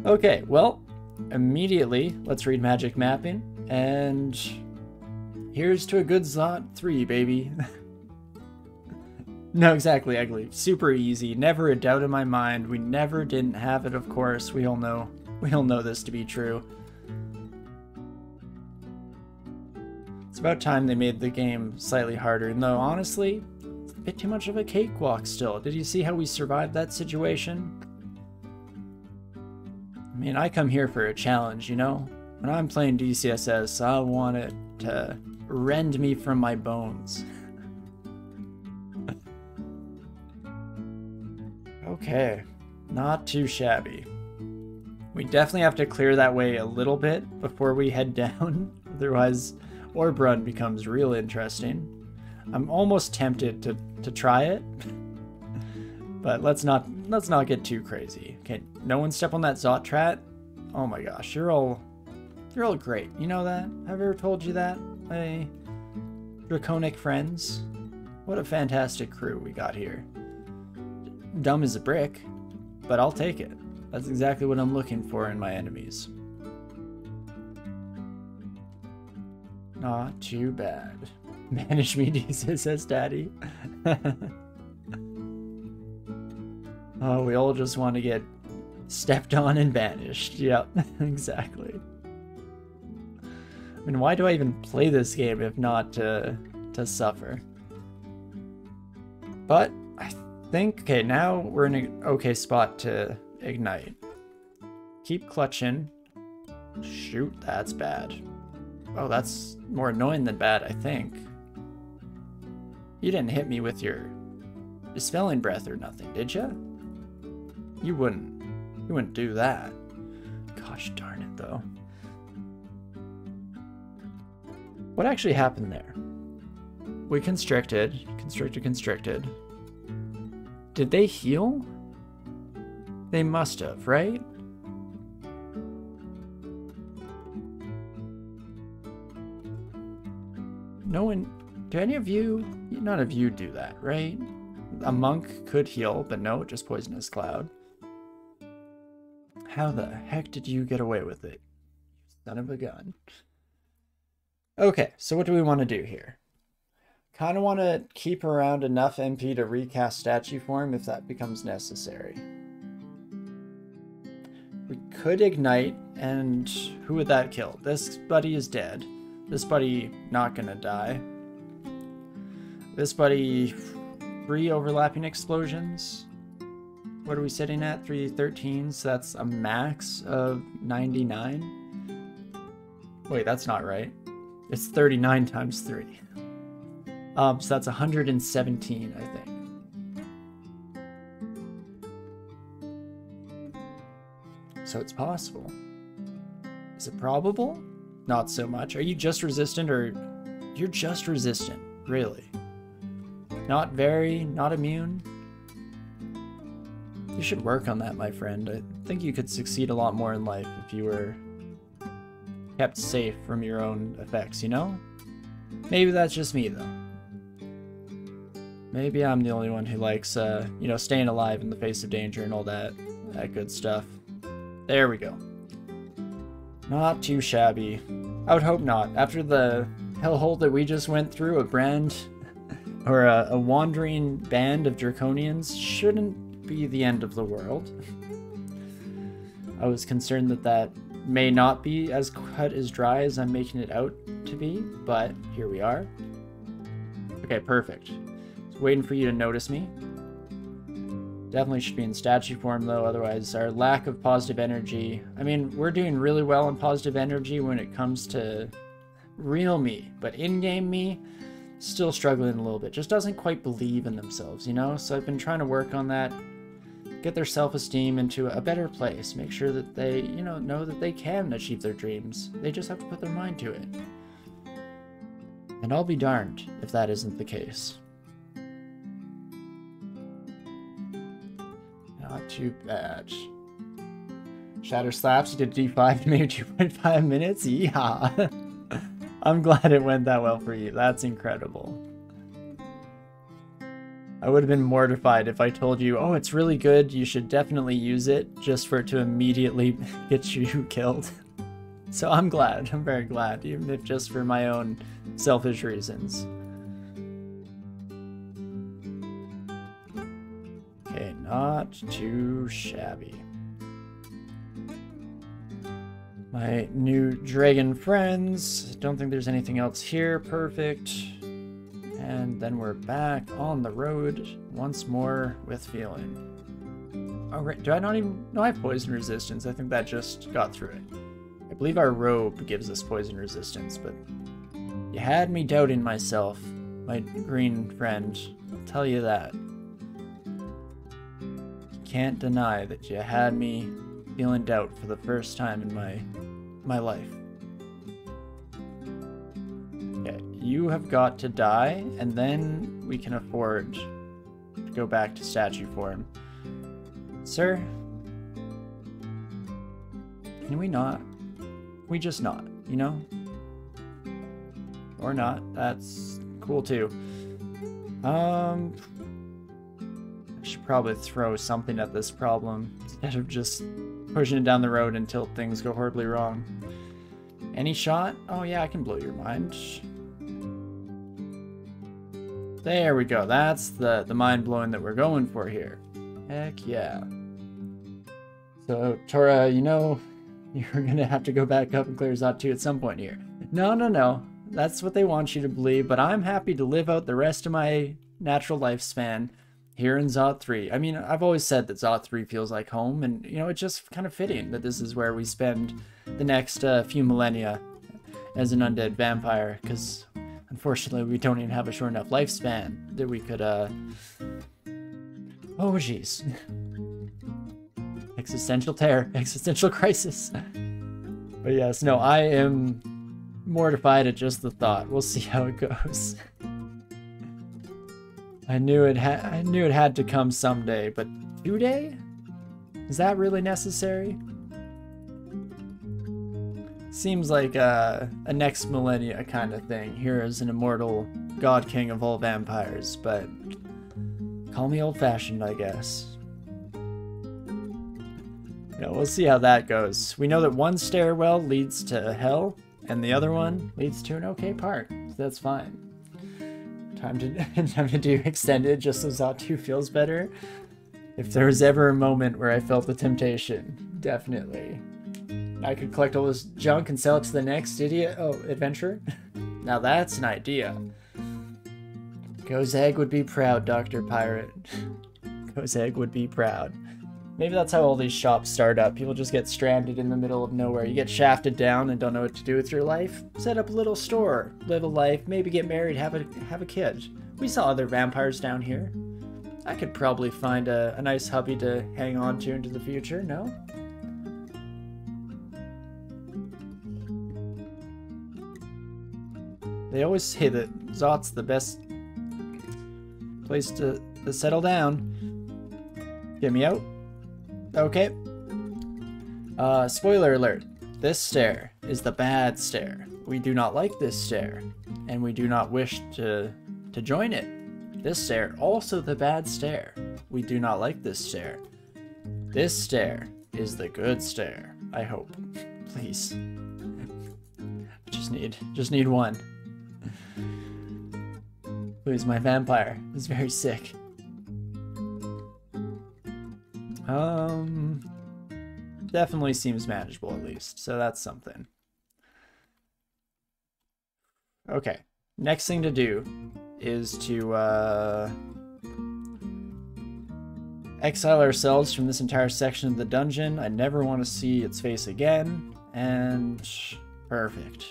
Okay, well, immediately, let's read magic mapping, and here's to a good Zot 3, baby. No, exactly, ugly. Super easy, never a doubt in my mind. We never didn't have it, of course. We all know this to be true. It's about time they made the game slightly harder, and though honestly, it's a bit too much of a cakewalk still. Did you see how we survived that situation? I mean, I come here for a challenge, you know? When I'm playing DCSS, I want it to rend me from my bones. Okay, not too shabby. We definitely have to clear that way a little bit before we head down, otherwise Orb Run becomes real interesting. I'm almost tempted to try it, but let's not get too crazy. Okay, no one step on that Zot Trat. Oh my gosh, you're all great. You know that? Have I ever told you that? My draconic friends. What a fantastic crew we got here. Dumb as a brick, but I'll take it. That's exactly what I'm looking for in my enemies. Not too bad. Manage me, DCSS daddy. Oh, we all just want to get stepped on and banished. Yep, exactly. I mean, why do I even play this game if not to suffer? But I think, okay, now we're in an okay spot to ignite. Keep clutching. Shoot, that's bad. Oh, that's more annoying than bad, I think. You didn't hit me with your dispelling breath or nothing, did you? You wouldn't do that. Gosh darn it, though. What actually happened there? We constricted. Did they heal? They must have, right? No one... Do any of you... None of you do that, right? A monk could heal, but no, just Poisonous Cloud. How the heck did you get away with it? Son of a gun. Okay, so what do we want to do here? Kind of want to keep around enough MP to recast statue form if that becomes necessary. We could ignite, and who would that kill? This buddy is dead. This buddy not gonna die. This buddy, 3 overlapping explosions. What are we sitting at? 313, so that's a max of 99. Wait, that's not right. It's 39 times 3. So that's 117, I think. So it's possible. Is it probable? Not so much. Are you just resistant, or you're just resistant? Really? Not very, not immune? You should work on that, my friend. I think you could succeed a lot more in life if you were kept safe from your own effects, you know? Maybe that's just me, though. Maybe I'm the only one who likes, you know, staying alive in the face of danger and all that good stuff. There we go. Not too shabby. I would hope not. After the hellhole that we just went through, a wandering band of draconians shouldn't be the end of the world. I was concerned that may not be as cut as dry as I'm making it out to be, but here we are. Okay, perfect. Just waiting for you to notice me. Definitely should be in statue form though, otherwise our lack of positive energy... I mean, we're doing really well in positive energy when it comes to real me, but in-game me, still struggling a little bit. Just doesn't quite believe in themselves, you know? So I've been trying to work on that, get their self-esteem into a better place, make sure that they, you know that they can achieve their dreams. They just have to put their mind to it. And I'll be darned if that isn't the case. Not too bad. Shatter Slaps, you did D5 to maybe 2.5 minutes? Yeah. I'm glad it went that well for you. That's incredible. I would have been mortified if I told you, oh, it's really good, you should definitely use it, just for it to immediately get you killed. So I'm glad, I'm very glad, even if just for my own selfish reasons. Okay, not too shabby. My new dragon friends. Don't think there's anything else here. Perfect. And then we're back on the road once more with feeling. Oh, right. Do I not even... No, I have poison resistance. I think that just got through it. I believe our robe gives us poison resistance, but you had me doubting myself, my green friend. I'll tell you that. Can't deny that you had me feeling doubt for the first time in my life. Okay, you have got to die, and then we can afford to go back to statue form. Sir? Can we not? We just not, you know? Or not, that's cool too. I should probably throw something at this problem instead of just pushing it down the road until things go horribly wrong. Any shot? Oh yeah, I can blow your mind. There we go. That's the mind-blowing that we're going for here. Heck yeah. So, Tora, you know, you're gonna have to go back up and clear Zot 2 at some point here. No. That's what they want you to believe, but I'm happy to live out the rest of my natural lifespan here in Zot 3. I mean, I've always said that Zot 3 feels like home, and, you know, it's just kind of fitting that this is where we spend the next few millennia as an undead vampire, because unfortunately we don't even have a short enough lifespan that we could, oh jeez. Existential terror, existential crisis. But yes, no, I am mortified at just the thought. We'll see how it goes. I knew it had to come someday, but today? Is that really necessary? Seems like a next millennia kind of thing, here as an immortal god king of all vampires, but call me old-fashioned, I guess. Yeah, we'll see how that goes. We know that one stairwell leads to hell, and the other one leads to an okay part, so that's fine. Time to do extended just so Zot 2 feels better. If there was ever a moment where I felt the temptation, definitely. I could collect all this junk and sell it to the next adventurer. Now that's an idea. Gozeg would be proud, Dr. Pirate. Gozeg would be proud. Maybe that's how all these shops start up. People just get stranded in the middle of nowhere. You get shafted down and don't know what to do with your life. Set up a little store, live a life, maybe get married, have a kid. We saw other vampires down here. I could probably find a nice hubby to hang on to into the future, no? They always say that Zot's the best place to settle down. Get me out? Okay. Spoiler alert. This stair is the bad stair. We do not like this stair, and we do not wish to join it. This stair, also the bad stair. We do not like this stair. This stair is the good stair, I hope. Please. Just need one. Please, my vampire is very sick. Definitely seems manageable at least, so that's something. Okay, next thing to do is to exile ourselves from this entire section of the dungeon. I never want to see its face again, and perfect.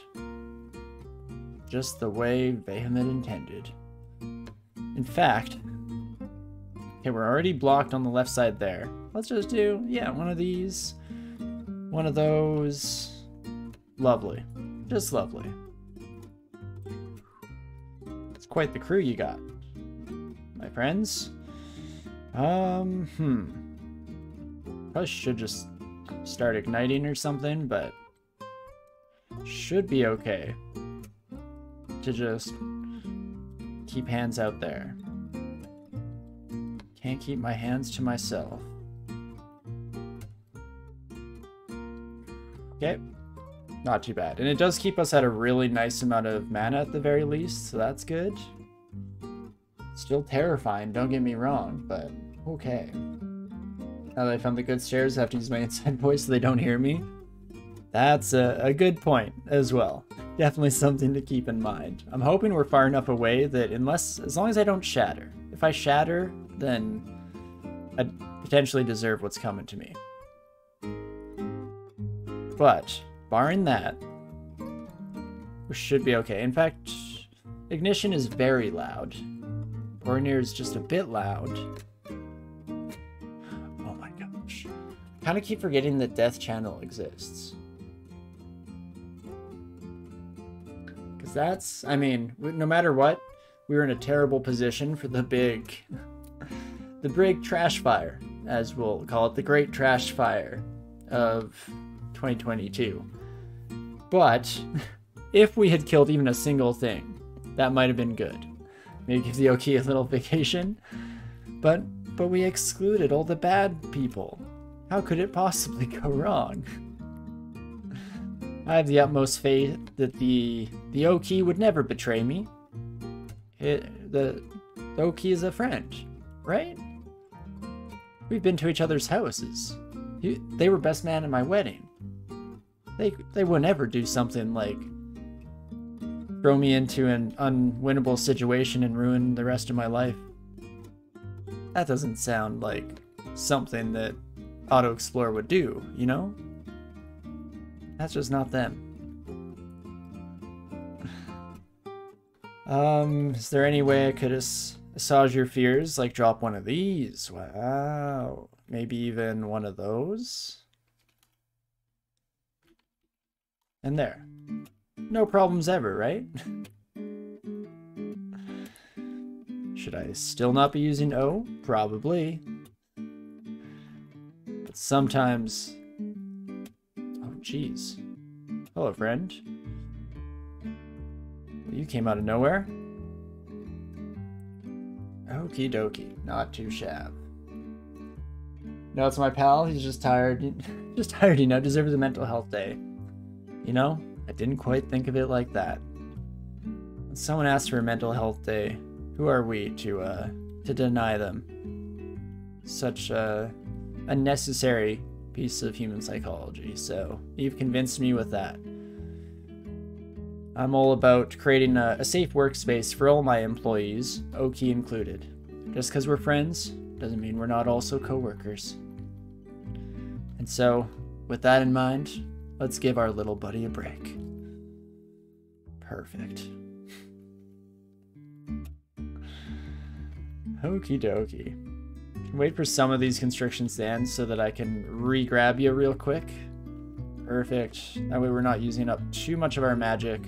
Just the way Vehement intended. In fact, okay, we're already blocked on the left side there. Let's just do, yeah, one of these. One of those. Lovely. Just lovely. It's quite the crew you got, my friends. Probably should just start igniting or something, but should be okay to just keep hands out there. Can't keep my hands to myself. Okay. Not too bad. And it does keep us at a really nice amount of mana at the very least, so that's good. Still terrifying, don't get me wrong, but okay. Now that I found the good stairs, I have to use my inside voice so they don't hear me. That's a good point as well. Definitely something to keep in mind. I'm hoping we're far enough away that as long as I don't shatter. If I shatter, then I potentially deserve what's coming to me. But barring that, we should be okay. In fact, ignition is very loud. Bornir is just a bit loud. Oh my gosh. I kind of keep forgetting that Death Channel exists. Because that's, I mean, no matter what, we were in a terrible position for the big trash fire, as we'll call it, the Great Trash Fire of 2022. But if we had killed even a single thing, that might have been good. Maybe give the Oki a little vacation. But we excluded all the bad people. How could it possibly go wrong? I have the utmost faith that the Oki would never betray me. The Oki is a friend, right? We've been to each other's houses. They were best man at my wedding. They would never do something like throw me into an unwinnable situation and ruin the rest of my life. That doesn't sound like something that Auto Explorer would do, you know? That's just not them. Is there any way I could assuage your fears, like drop one of these? Wow. Maybe even one of those? And there. No problems ever, right? Should I still not be using O? Probably. But sometimes... Oh, jeez. Hello, friend. You came out of nowhere. Okie dokie. Not too shabby. No, it's my pal. He's just tired. Just tired, you know. Deserves a mental health day. You know? I didn't quite think of it like that. When someone asks for a mental health day, who are we to deny them? Such a necessary piece of human psychology, so you've convinced me with that. I'm all about creating a safe workspace for all my employees, Oki included. Just because we're friends doesn't mean we're not also co-workers. And so, with that in mind, let's give our little buddy a break. Perfect. Okie dokie. Wait for some of these constrictions to end so that I can re-grab you real quick. Perfect. That way we're not using up too much of our magic.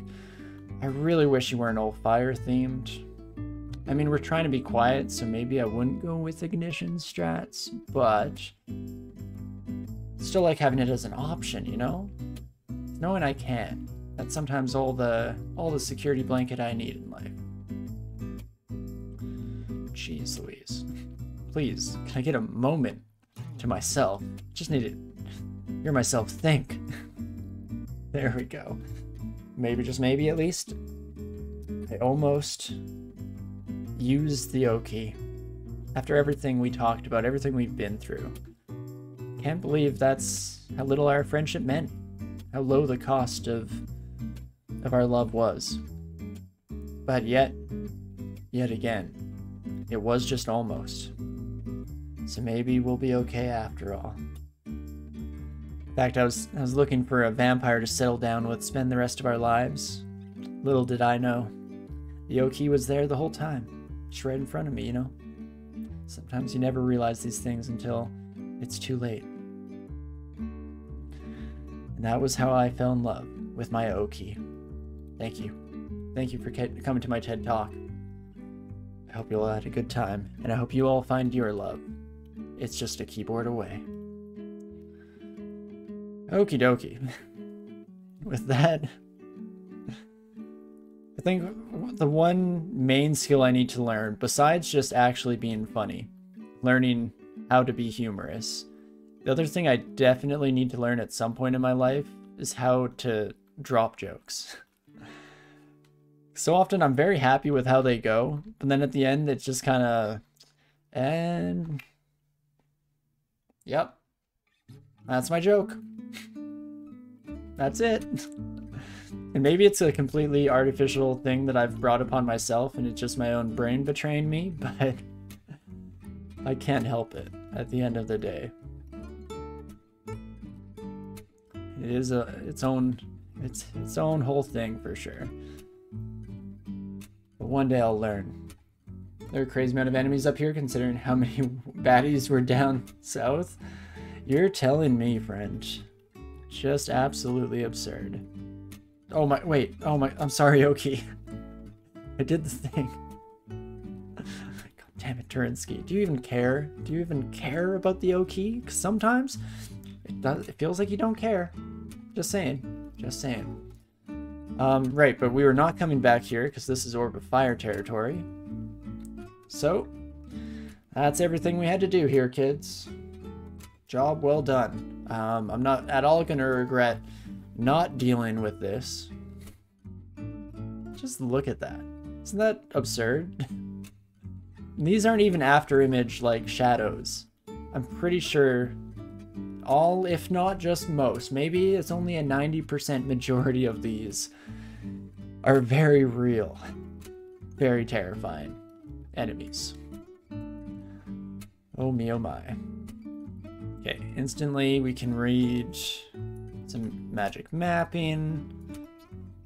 I really wish you weren't all fire themed. I mean, we're trying to be quiet, so maybe I wouldn't go with ignition strats, but still like having it as an option, you know? Knowing I can. That's sometimes all the security blanket I need in life. Jeez Louise. Please, can I get a moment to myself? Just need to hear myself think. There we go. Maybe, just maybe at least, I almost used the Oki. After everything we talked about, everything we've been through. Can't believe that's how little our friendship meant. How low the cost of our love was. But yet again, it was just almost. So maybe we'll be okay after all. In fact, I was looking for a vampire to settle down with, spend the rest of our lives. Little did I know, the Oki was there the whole time, just right in front of me, you know? Sometimes you never realize these things until it's too late. And that was how I fell in love with my Oki. Thank you. Thank you for coming to my TED Talk. I hope you all had a good time, and I hope you all find your love. It's just a keyboard away. Okie dokie. With that, I think the one main skill I need to learn, besides just actually being funny, learning how to be humorous. The other thing I definitely need to learn at some point in my life is how to drop jokes. So often I'm very happy with how they go, but then at the end it's just kind of, and yep, that's my joke. That's it. And maybe it's a completely artificial thing that I've brought upon myself and it's just my own brain betraying me, but I can't help it at the end of the day. It is its own whole thing for sure. But one day I'll learn. There are a crazy amount of enemies up here considering how many baddies were down south. You're telling me, friend. Just absolutely absurd. Oh my, wait, oh my, I'm sorry, Oki. I did the thing. God damn it, Torinski. Do you even care? Do you even care about the Oki? Because sometimes it feels like you don't care. Just saying. Just saying. Right, but we were not coming back here because this is Orb of Fire territory. So, that's everything we had to do here, kids. Job well done. I'm not at all going to regret not dealing with this. Just look at that. Isn't that absurd? These aren't even after image like shadows. I'm pretty sure all, if not just most, maybe it's only a 90% majority of these are very real, very terrifying enemies. Oh me, oh my. Okay, instantly we can read some magic mapping.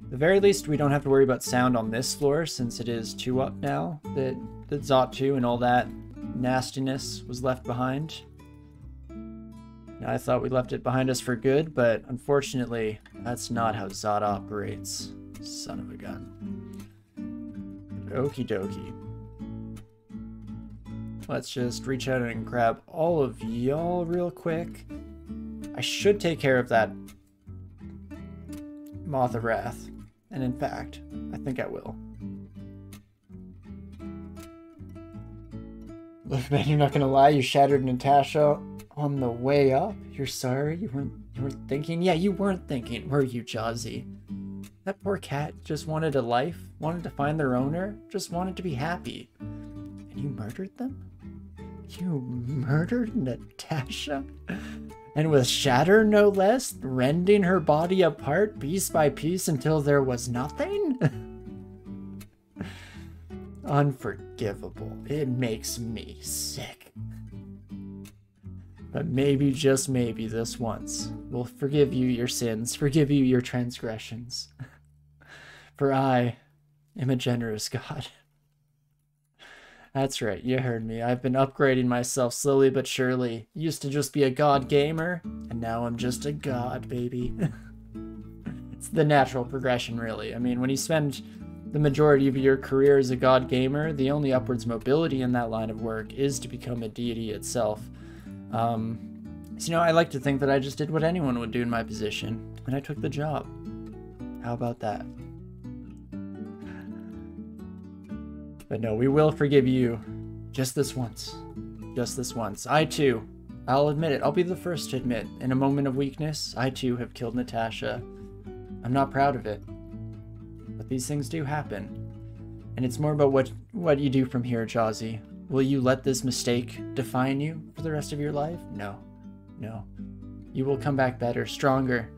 At the very least, we don't have to worry about sound on this floor since it is 2 up now. That Zot 2 and all that nastiness was left behind. I thought we left it behind us for good, but unfortunately, that's not how Zot operates. Son of a gun. Okie dokie. Let's just reach out and grab all of y'all real quick. I should take care of that Moth of Wrath. And in fact, I think I will. Look, man, you're not gonna lie, you shattered Natasha on the way up. You're sorry? You weren't thinking? Yeah, you weren't thinking, were you, Jazzy? That poor cat just wanted a life, wanted to find their owner, just wanted to be happy. And you murdered them? You murdered Natasha? And with shatter, no less, rending her body apart piece by piece until there was nothing? Unforgivable. It makes me sick. But maybe, just maybe, this once, will forgive you your sins, forgive you your transgressions. For I am a generous God. That's right, you heard me. I've been upgrading myself slowly but surely. Used to just be a god gamer, and now I'm just a god, baby. It's the natural progression, really. I mean, when you spend the majority of your career as a god gamer, the only upwards mobility in that line of work is to become a deity itself. So, you know, I like to think that I just did what anyone would do in my position, and I took the job. How about that? But no, we will forgive you just this once. Just this once. I too, I'll admit it, I'll be the first to admit, in a moment of weakness, I too have killed Natasha. I'm not proud of it, but these things do happen. And it's more about what you do from here, Jazzy. Will you let this mistake define you for the rest of your life? No. No. You will come back better, stronger,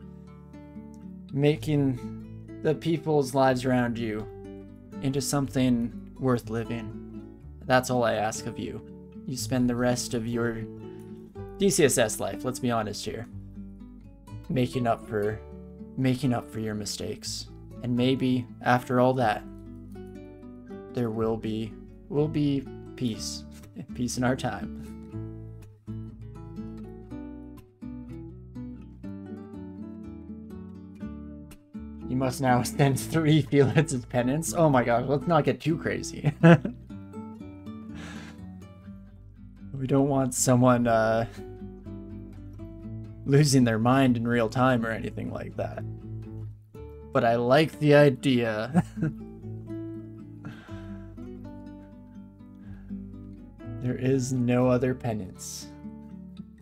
making the people's lives around you into something worth living. That's all I ask of you. You spend the rest of your DCSS life, let's be honest here, making up for your mistakes. And maybe after all that, there will be peace. Peace in our time. You must now extend 3 Felix's penance. Oh my gosh, let's not get too crazy. We don't want someone losing their mind in real time or anything like that. But I like the idea. There is no other penance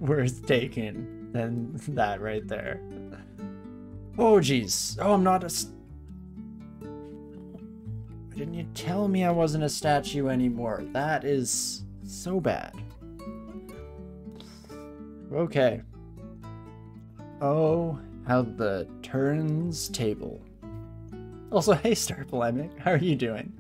worth taking than that right there. Oh, jeez. Oh, I'm not a... Why didn't you tell me I wasn't a statue anymore? That is so bad. Okay. Oh, how the turns table. Also, hey, Star Polemic, how are you doing?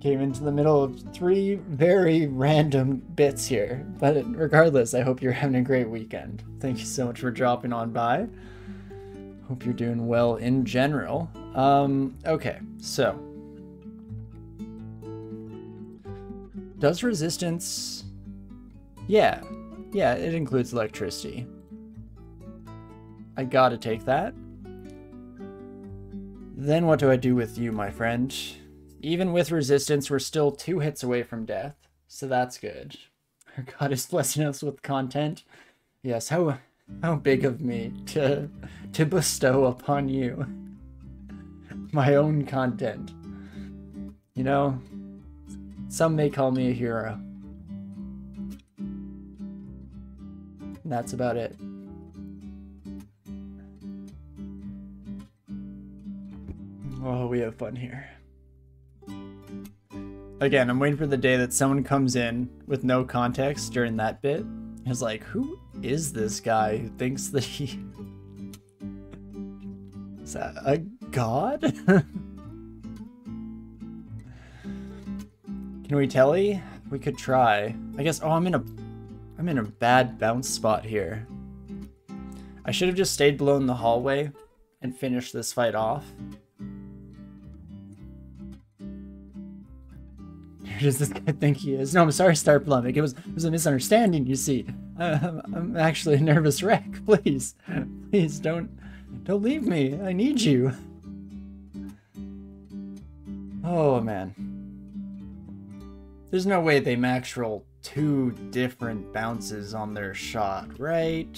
Came into the middle of 3 very random bits here, but regardless, I hope you're having a great weekend. Thank you so much for dropping on by. Hope you're doing well in general. Okay, so. Does resistance... Yeah, it includes electricity. I gotta take that. Then what do I do with you, my friend? Even with resistance, we're still 2 hits away from death, so that's good. Our God is blessing us with content. Yes, how big of me to bestow upon you my own content. You know, some may call me a hero. And that's about it. Oh, we have fun here. Again, I'm waiting for the day that someone comes in with no context during that bit. Is like, who is this guy who thinks that he... Is that a god? Can we telly? We could try. I guess, oh, I'm in a bad bounce spot here. I should have just stayed below in the hallway and finished this fight off. Who does this guy think he is? No, I'm sorry, Star Plummic. It was a misunderstanding, you see. I'm actually a nervous wreck. Please don't leave me. I need you. Oh, man. There's no way they max roll 2 different bounces on their shot, right?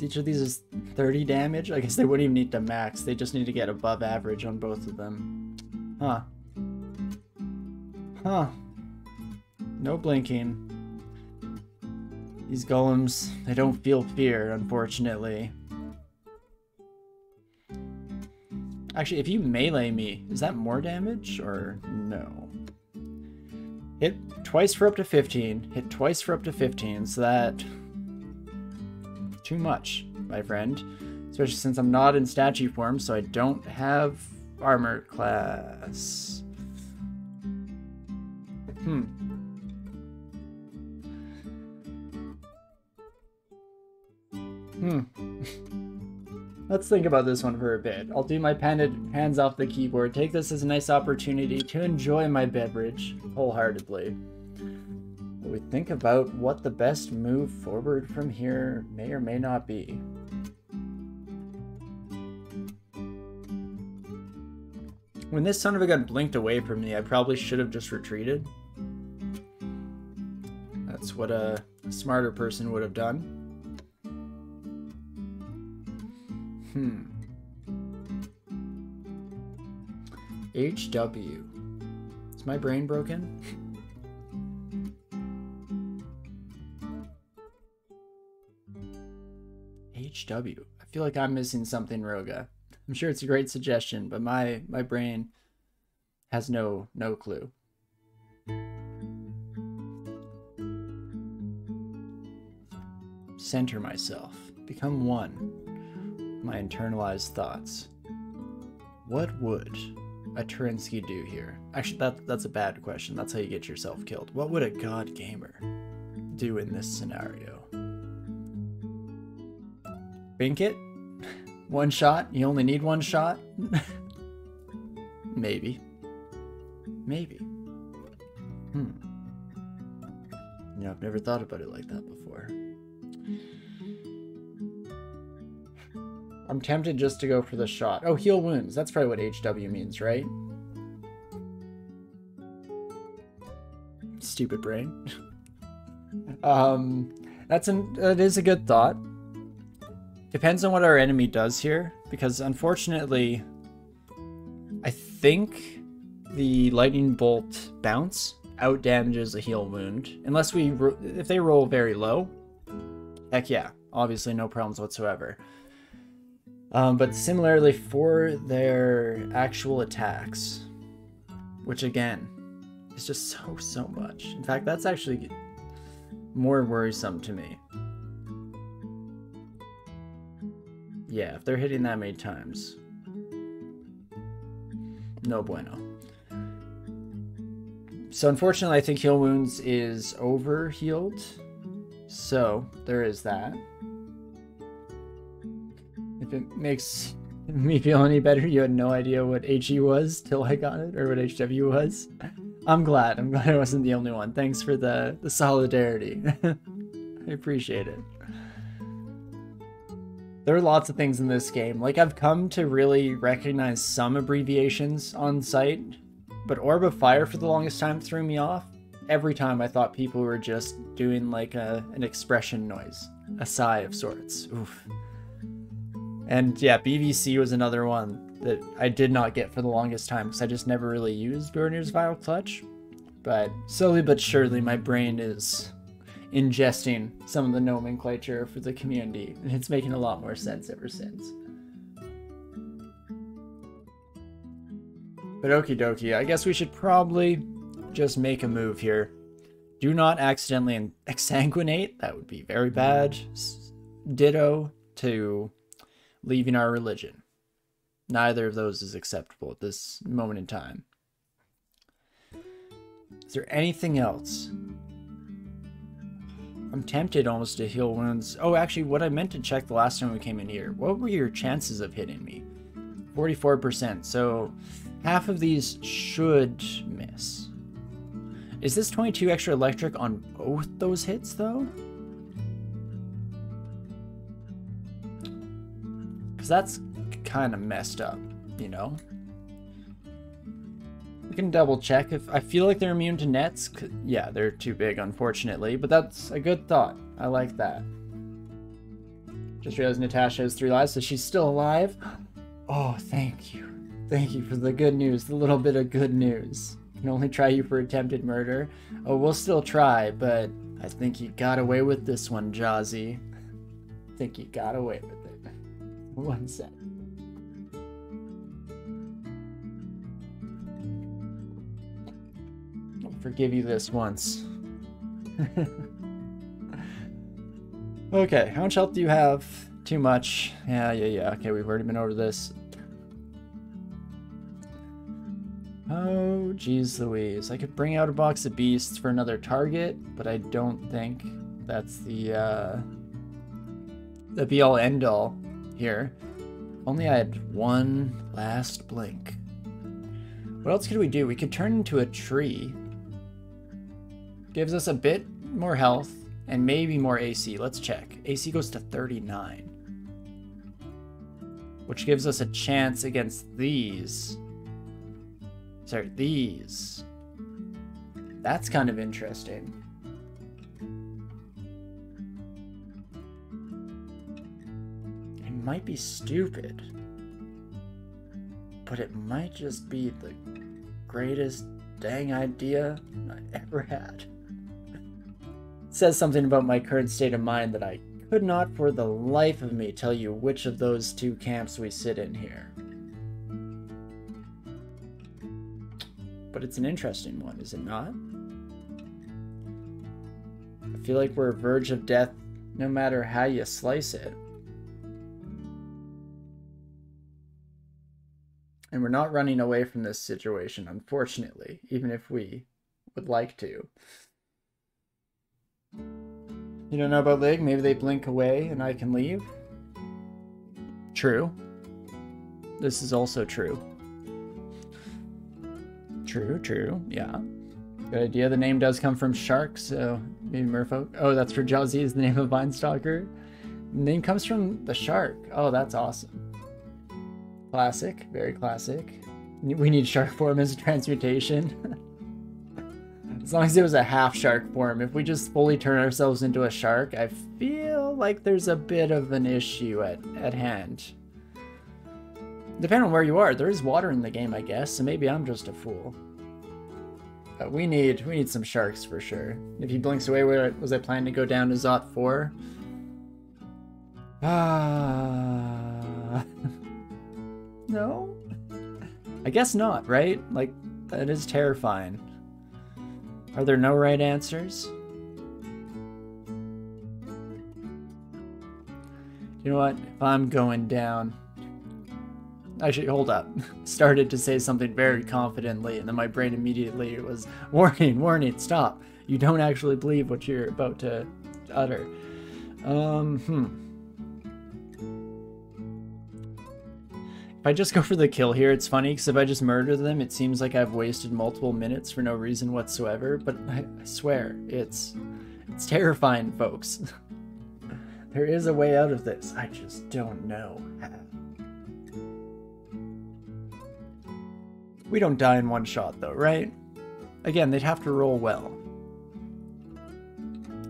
Each of these is 30 damage? I guess they wouldn't even need to max. They just need to get above average on both of them. Huh. Huh. No blinking. These golems, they don't feel fear, unfortunately. Actually, if you melee me, is that more damage or no? Hit twice for up to 15. Hit twice for up to 15, so that... Too much, my friend. Especially since I'm not in statue form, so I don't have armor class. Let's think about this one for a bit. I'll do my hands off the keyboard. Take this as a nice opportunity to enjoy my beverage wholeheartedly. We think about what the best move forward from here may or may not be. When this son of a gun blinked away from me, I probably should have just retreated. That's what a smarter person would have done. HW. Is my brain broken? HW. I feel like I'm missing something, Roga. I'm sure it's a great suggestion, but my brain has no clue. Center myself. Become one. My internalized thoughts. What would a Torinski do here? Actually, that's a bad question. That's how you get yourself killed. What would a god gamer do in this scenario? Bink it? One shot? You only need one shot? Maybe. Maybe. You know, I've never thought about it like that before. I'm tempted just to go for the shot. Oh, heal wounds. That's probably what HW means, right? Stupid brain. That is a good thought. Depends on what our enemy does here, because unfortunately, I think the lightning bolt bounce out damages a heal wound. Unless if they roll very low, heck yeah, obviously no problems whatsoever. But similarly for their actual attacks, which again, is just so much. In fact, that's actually more worrisome to me. Yeah, if they're hitting that many times, no bueno. So unfortunately, I think heal wounds is over healed. So there is that. If it makes me feel any better, you had no idea what HE was till I got it, or what HW was. I'm glad I wasn't the only one. Thanks for the solidarity. I appreciate it. There are lots of things in this game. Like, I've come to really recognize some abbreviations on site, but Orb of Fire for the longest time threw me off. Every time I thought people were just doing like an expression noise, a sigh of sorts. Oof. And yeah, BVC was another one that I did not get for the longest time because I just never really used Bjornir's Vile Clutch. But slowly but surely my brain is ingesting some of the nomenclature for the community, and it's making a lot more sense ever since. But okie dokie, I guess we should probably just make a move here. Do not accidentally exsanguinate, that would be very bad. Ditto to leaving our religion. Neither of those is acceptable at this moment in time. Is there anything else? I'm tempted almost to heal wounds. Oh, actually, what I meant to check the last time we came in here. What were your chances of hitting me? 44%. So half of these should miss. Is this 22 extra electric on both those hits, though? Because that's kind of messed up, you know? We can double check. If I feel like they're immune to nets, yeah, they're too big, unfortunately, but that's a good thought. I like that. Just realized Natasha has 3 lives, so she's still alive. Oh, thank you. Thank you for the good news, the little bit of good news. Can only try you for attempted murder. Oh, we'll still try, but I think you got away with this one, Jazzy. I think you got away with it. 1 sec. Forgive you this once. Okay, how much health do you have? Too much. Yeah. Okay, we've already been over this. Oh, geez Louise. I could bring out a box of beasts for another target, but I don't think that's the be-all end-all here. Only I had one last blink. What else could we do? We could turn into a tree. Gives us a bit more health and maybe more AC. Let's check. AC goes to 39. Which gives us a chance against these. Sorry, these. That's kind of interesting. It might be stupid, but it might just be the greatest dang idea I ever had. It says something about my current state of mind that I could not for the life of me tell you which of those 2 camps we sit in here. But it's an interesting one, is it not? I feel like we're verge of death no matter how you slice it. And we're not running away from this situation, unfortunately, even if we would like to. You don't know about Lig? Maybe they blink away and I can leave? True. This is also true. True, yeah. Good idea. The name does come from shark, so maybe merfolk. Oh, that's for Jazzy is the name of Vinestalker. The name comes from the shark. Oh, that's awesome. Classic, very classic. We need shark form as a transmutation. As long as it was a half shark form. If we just fully turn ourselves into a shark, I feel like there's a bit of an issue at hand. Depending on where you are, there is water in the game, I guess, so maybe I'm just a fool. But we need some sharks for sure. If he blinks away, where was I planning to go down to Zot 4? No? I guess not, right? Like, that is terrifying. Are there no right answers? You know what? If I'm going down... Actually, hold up. Started to say something very confidently, and then my brain immediately was, warning, warning, stop. You don't actually believe what you're about to utter. If I just go for the kill here, it's funny, because if I just murder them, it seems like I've wasted multiple minutes for no reason whatsoever, but I swear, it's terrifying, folks. There is a way out of this, I just don't know how. We don't die in one shot though, right? Again, they'd have to roll well.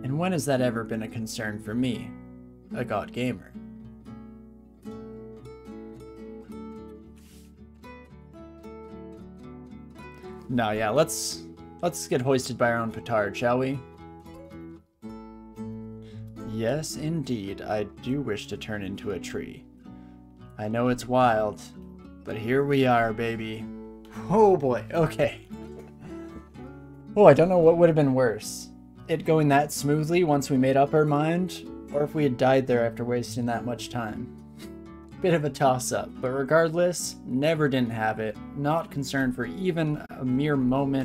And when has that ever been a concern for me, a god gamer? No, yeah, let's get hoisted by our own petard, shall we? Yes, indeed, I do wish to turn into a tree. I know it's wild, but here we are, baby. Oh boy, okay. Oh, I don't know what would have been worse. It going that smoothly once we made up our mind, or if we had died there after wasting that much time. Bit of a toss-up, but regardless, never didn't have it. Not concerned for even a mere moment.